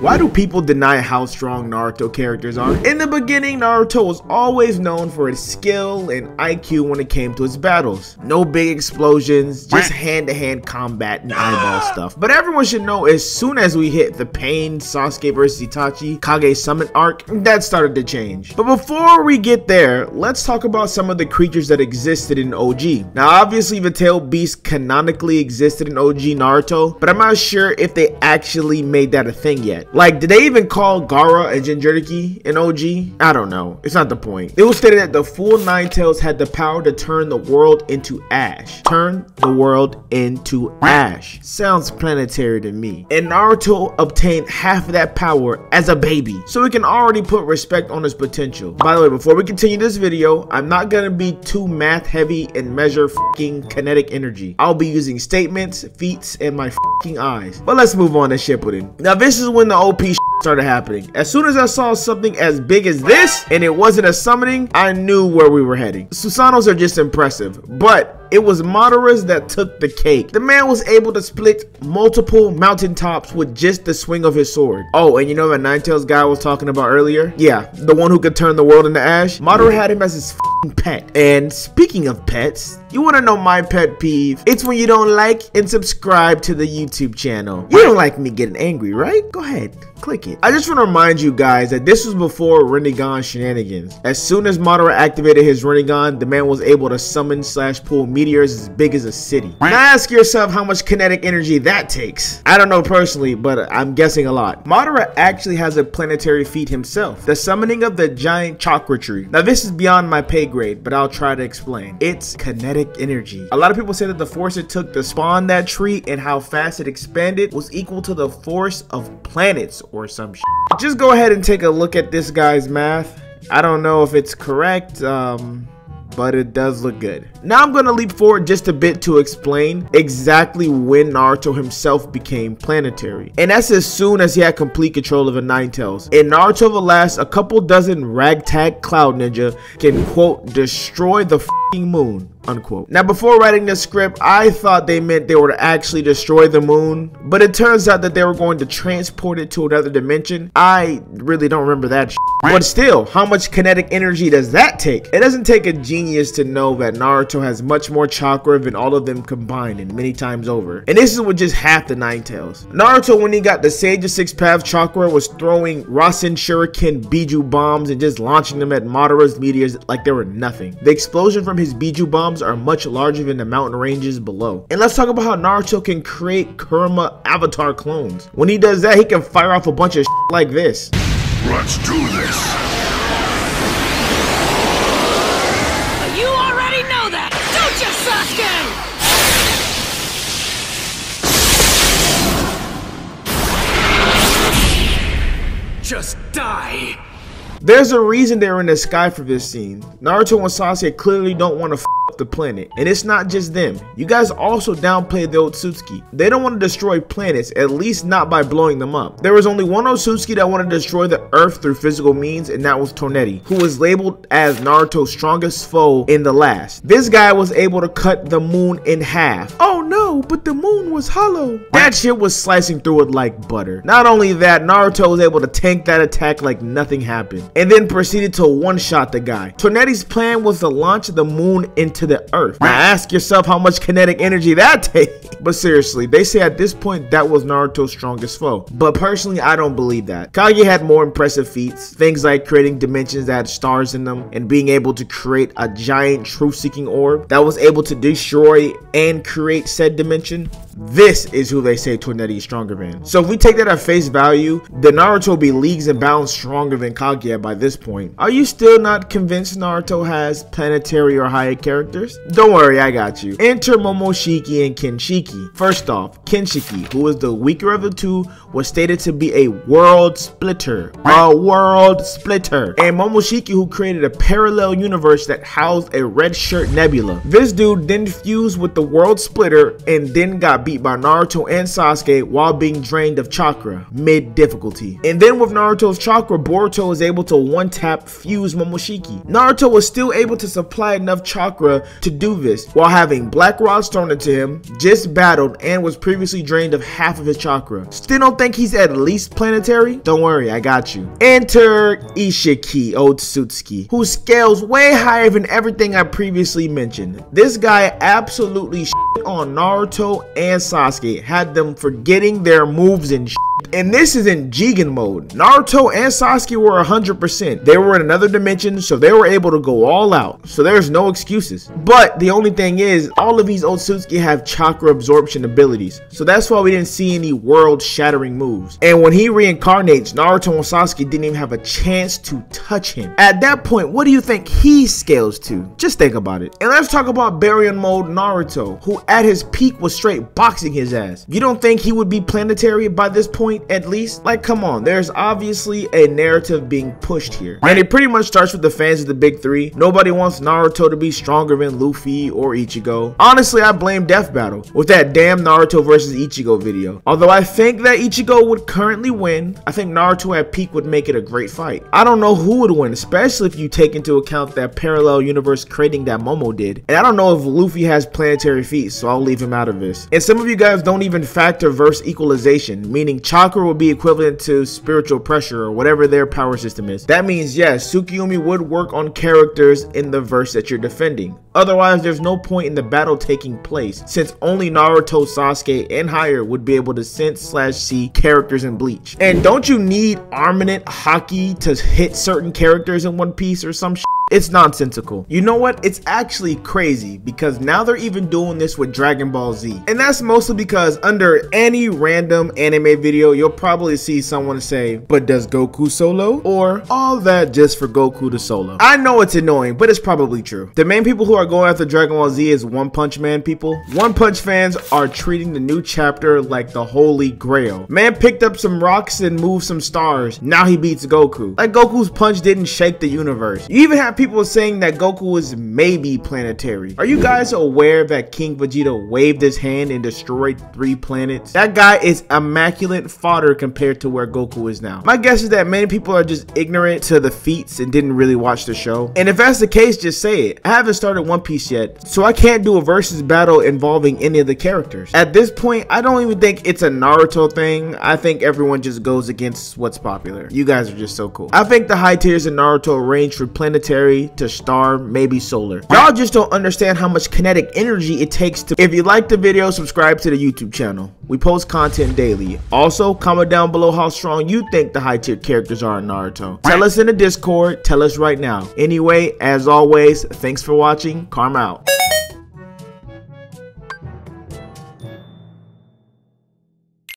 Why do people deny how strong Naruto characters are? In the beginning, Naruto was always known for his skill and IQ when it came to his battles. No big explosions, just hand-to-hand combat and eyeball stuff. But everyone should know as soon as we hit the Pain, Sasuke vs Itachi, Kage Summit arc, that started to change. But before we get there, let's talk about some of the creatures that existed in OG. Now obviously the tailed beast canonically existed in OG Naruto, but I'm not sure if they actually made that a thing yet. Like, did they even call Gaara a Jinchuriki in OG? I don't know. It's not the point. It was stated that the full Nine Tails had the power to turn the world into ash. Turn the world into ash. Sounds planetary to me. And Naruto obtained half of that power as a baby, so we can already put respect on his potential. By the way, before we continue this video, I'm not gonna be too math heavy and measure fucking kinetic energy. I'll be using statements, feats, and my fucking eyes. But let's move on to Shippuden. Now this is when the OP started happening. As soon as I saw something as big as this, and it wasn't a summoning, I knew where we were heading. Susanos are just impressive, but it was Madara's that took the cake. The man was able to split multiple mountaintops with just the swing of his sword. Oh, and you know that Ninetales guy I was talking about earlier? Yeah, the one who could turn the world into ash. Madara had him as his f***ing pet. And speaking of pets, you want to know my pet peeve? It's when you don't like and subscribe to the YouTube channel. You don't like me getting angry, right? Go ahead, click it. I just want to remind you guys that this was before Rinnegan shenanigans. As soon as Madara activated his Rinnegan, the man was able to summon / pull meteors as big as a city. Now ask yourself how much kinetic energy that takes. I don't know personally, but I'm guessing a lot. Madara actually has a planetary feat himself, the summoning of the giant chakra tree. Now this is beyond my pay grade, but I'll try to explain. It's kinetic energy. A lot of people say that the force it took to spawn that tree and how fast it expanded was equal to the force of planets or some shit. Just go ahead and take a look at this guy's math. I don't know if it's correct, but it does look good. Now I'm going to leap forward just a bit to explain exactly when Naruto himself became planetary. And that's as soon as he had complete control of the Nine Tails. In Naruto the Last, a couple dozen ragtag cloud ninja can, quote, destroy the f***ing moon, unquote. Now before writing this script, I thought they meant they were to actually destroy the moon, but it turns out that they were going to transport it to another dimension. I really don't remember that shit. But still, how much kinetic energy does that take? It doesn't take a genius to know that Naruto has much more chakra than all of them combined and many times over. And this is with just half the Nine Tails. Naruto, when he got the Sage of Six Paths chakra, was throwing Rasen Shuriken Biju bombs and just launching them at Madara's meteors like they were nothing. The explosion from his Biju bombs are much larger than the mountain ranges below. And let's talk about how Naruto can create Kurama avatar clones. When he does that, he can fire off a bunch of shit like this. Let's do this! You already know that, don't you, Sasuke? Just die! There's a reason they're in the sky for this scene. Naruto and Sasuke clearly don't want to f up the planet. And it's not just them. You guys also downplayed the Otsutsuki. They don't want to destroy planets, at least not by blowing them up. There was only one Otsutsuki that wanted to destroy the earth through physical means, and that was Tornetti, who was labeled as Naruto's strongest foe in the last. This guy was able to cut the moon in half. Oh no, but the moon was hollow. That shit was slicing through it like butter. Not only that, Naruto was able to tank that attack like nothing happened, and then proceeded to one-shot the guy. Tornetti's plan was to launch the moon into the earth. Now ask yourself how much kinetic energy that takes. But seriously, they say at this point that was Naruto's strongest foe. But personally, I don't believe that. Kage had more impressive feats. Things like creating dimensions that had stars in them and being able to create a giant truth-seeking orb that was able to destroy and create said dimension. This is who they say Tornetti is stronger than. So if we take that at face value, then Naruto will be leagues and bounds stronger than Kaguya by this point. Are you still not convinced Naruto has planetary or higher characters? Don't worry, I got you. Enter Momoshiki and Kinshiki. First off, Kinshiki, who is the weaker of the two, was stated to be a world splitter. A world splitter. And Momoshiki, who created a parallel universe that housed a red shirt nebula. This dude then fused with the world splitter and then got got beat by Naruto and Sasuke while being drained of chakra, mid difficulty. And then with Naruto's chakra, Boruto was able to one-tap fuse Momoshiki. Naruto was still able to supply enough chakra to do this while having black rods thrown into him, just battled, and was previously drained of half of his chakra. Still don't think he's at least planetary? Don't worry, I got you. Enter Ishiki Otsutsuki, who scales way higher than everything I previously mentioned. This guy absolutely shit on Naruto and Sasuke, had them forgetting their moves and shit. And this is in Jigen mode. Naruto and Sasuke were 100%. They were in another dimension, so they were able to go all out. So there's no excuses. But the only thing is, all of these Otsutsuki have chakra absorption abilities. So that's why we didn't see any world-shattering moves. And when he reincarnates, Naruto and Sasuke didn't even have a chance to touch him. At that point, what do you think he scales to? Just think about it. And let's talk about Baryon mode Naruto, who at his peak was straight boxing his ass. You don't think he would be planetary by this point? At least, like, come on, there's obviously a narrative being pushed here, and it pretty much starts with the fans of the big three. Nobody wants Naruto to be stronger than Luffy or Ichigo. Honestly, I blame Death Battle with that damn Naruto versus Ichigo video. Although I think that Ichigo would currently win, I think Naruto at peak would make it a great fight. I don't know who would win, especially if you take into account that parallel universe creating that Momo did, and I don't know if Luffy has planetary feet, so I'll leave him out of this. And some of you guys don't even factor verse equalization, meaning chakra will be equivalent to spiritual pressure or whatever their power system is. That means, yes, Tsukuyomi would work on characters in the verse that you're defending. Otherwise, there's no point in the battle taking place, since only Naruto, Sasuke, and higher would be able to sense/see characters in Bleach. And don't you need Armament Haki to hit certain characters in One Piece or some shit? It's nonsensical. You know what? It's actually crazy because now they're even doing this with Dragon Ball Z. And that's mostly because under any random anime video, you'll probably see someone say, but does Goku solo? Or all that just for Goku to solo. I know it's annoying, but it's probably true. The main people who are going after Dragon Ball Z is One Punch Man people. One Punch fans are treating the new chapter like the holy grail. Man picked up some rocks and moved some stars. Now he beats Goku. Like Goku's punch didn't shake the universe. You even have people saying that Goku is maybe planetary. Are you guys aware that King Vegeta waved his hand and destroyed 3 planets? That guy is immaculate fodder compared to where Goku is now. My guess is that many people are just ignorant to the feats and didn't really watch the show. And if that's the case, just say it. I haven't started One Piece yet, so I can't do a versus battle involving any of the characters. At this point, I don't even think it's a Naruto thing. I think everyone just goes against what's popular. You guys are just so cool. I think the high tiers in Naruto range from planetary to star, maybe solar. Y'all just don't understand how much kinetic energy it takes to. If you like the video, subscribe to the YouTube channel. We post content daily. Also, comment down below how strong you think the high tier characters are in Naruto. Tell us in the Discord. Tell us right now. Anyway, as always, thanks for watching. Karma out.